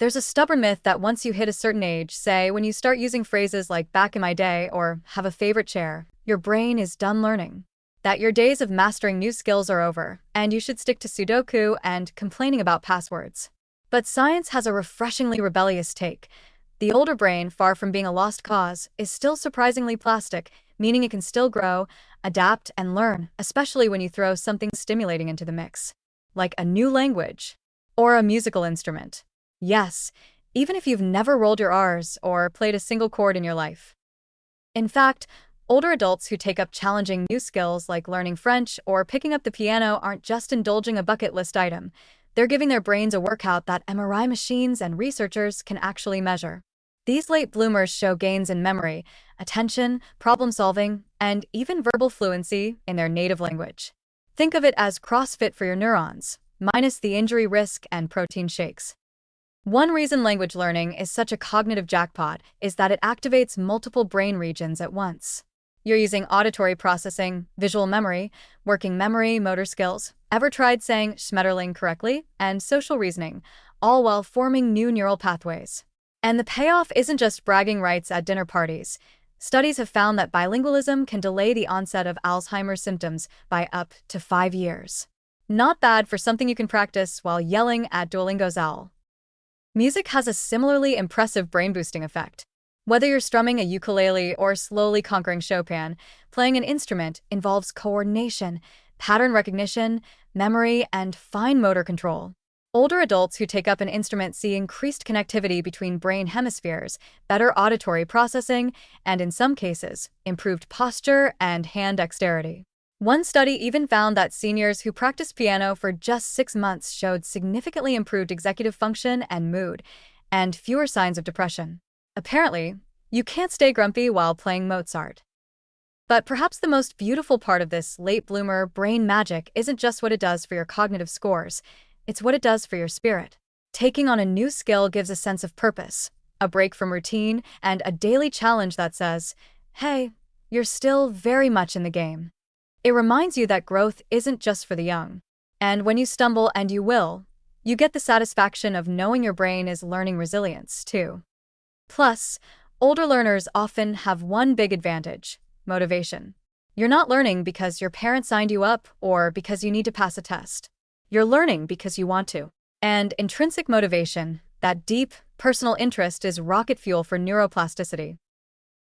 There's a stubborn myth that once you hit a certain age, say when you start using phrases like back in my day or have a favorite chair, your brain is done learning. That your days of mastering new skills are over, and you should stick to Sudoku and complaining about passwords. But science has a refreshingly rebellious take. The older brain, far from being a lost cause, is still surprisingly plastic, meaning it can still grow, adapt, and learn, especially when you throw something stimulating into the mix, like a new language or a musical instrument. Yes, even if you've never rolled your R's or played a single chord in your life. In fact, older adults who take up challenging new skills like learning French or picking up the piano aren't just indulging a bucket list item. They're giving their brains a workout that MRI machines and researchers can actually measure. These late bloomers show gains in memory, attention, problem solving, and even verbal fluency in their native language. Think of it as CrossFit for your neurons, minus the injury risk and protein shakes. One reason language learning is such a cognitive jackpot is that it activates multiple brain regions at once. You're using auditory processing, visual memory, working memory, motor skills, ever tried saying Schmetterling correctly, and social reasoning, all while forming new neural pathways. And the payoff isn't just bragging rights at dinner parties. Studies have found that bilingualism can delay the onset of Alzheimer's symptoms by up to 5 years. Not bad for something you can practice while yelling at Duolingo's owl. Music has a similarly impressive brain-boosting effect. Whether you're strumming a ukulele or slowly conquering Chopin, playing an instrument involves coordination, pattern recognition, memory, and fine motor control. Older adults who take up an instrument see increased connectivity between brain hemispheres, better auditory processing, and in some cases, improved posture and hand dexterity. One study even found that seniors who practiced piano for just 6 months showed significantly improved executive function and mood, and fewer signs of depression. Apparently, you can't stay grumpy while playing Mozart. But perhaps the most beautiful part of this late bloomer brain magic isn't just what it does for your cognitive scores, it's what it does for your spirit. Taking on a new skill gives a sense of purpose, a break from routine, and a daily challenge that says, hey, you're still very much in the game. It reminds you that growth isn't just for the young. And when you stumble, and you will, you get the satisfaction of knowing your brain is learning resilience, too. Plus, older learners often have one big advantage: motivation. You're not learning because your parents signed you up or because you need to pass a test. You're learning because you want to. And intrinsic motivation, that deep, personal interest, is rocket fuel for neuroplasticity.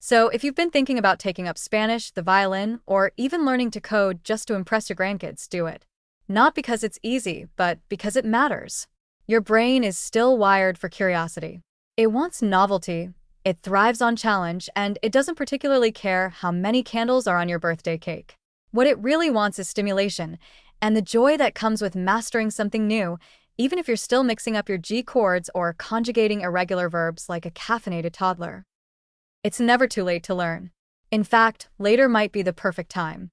So if you've been thinking about taking up Spanish, the violin, or even learning to code just to impress your grandkids, do it. Not because it's easy, but because it matters. Your brain is still wired for curiosity. It wants novelty, it thrives on challenge, and it doesn't particularly care how many candles are on your birthday cake. What it really wants is stimulation, and the joy that comes with mastering something new, even if you're still mixing up your G chords or conjugating irregular verbs like a caffeinated toddler. It's never too late to learn. In fact, later might be the perfect time.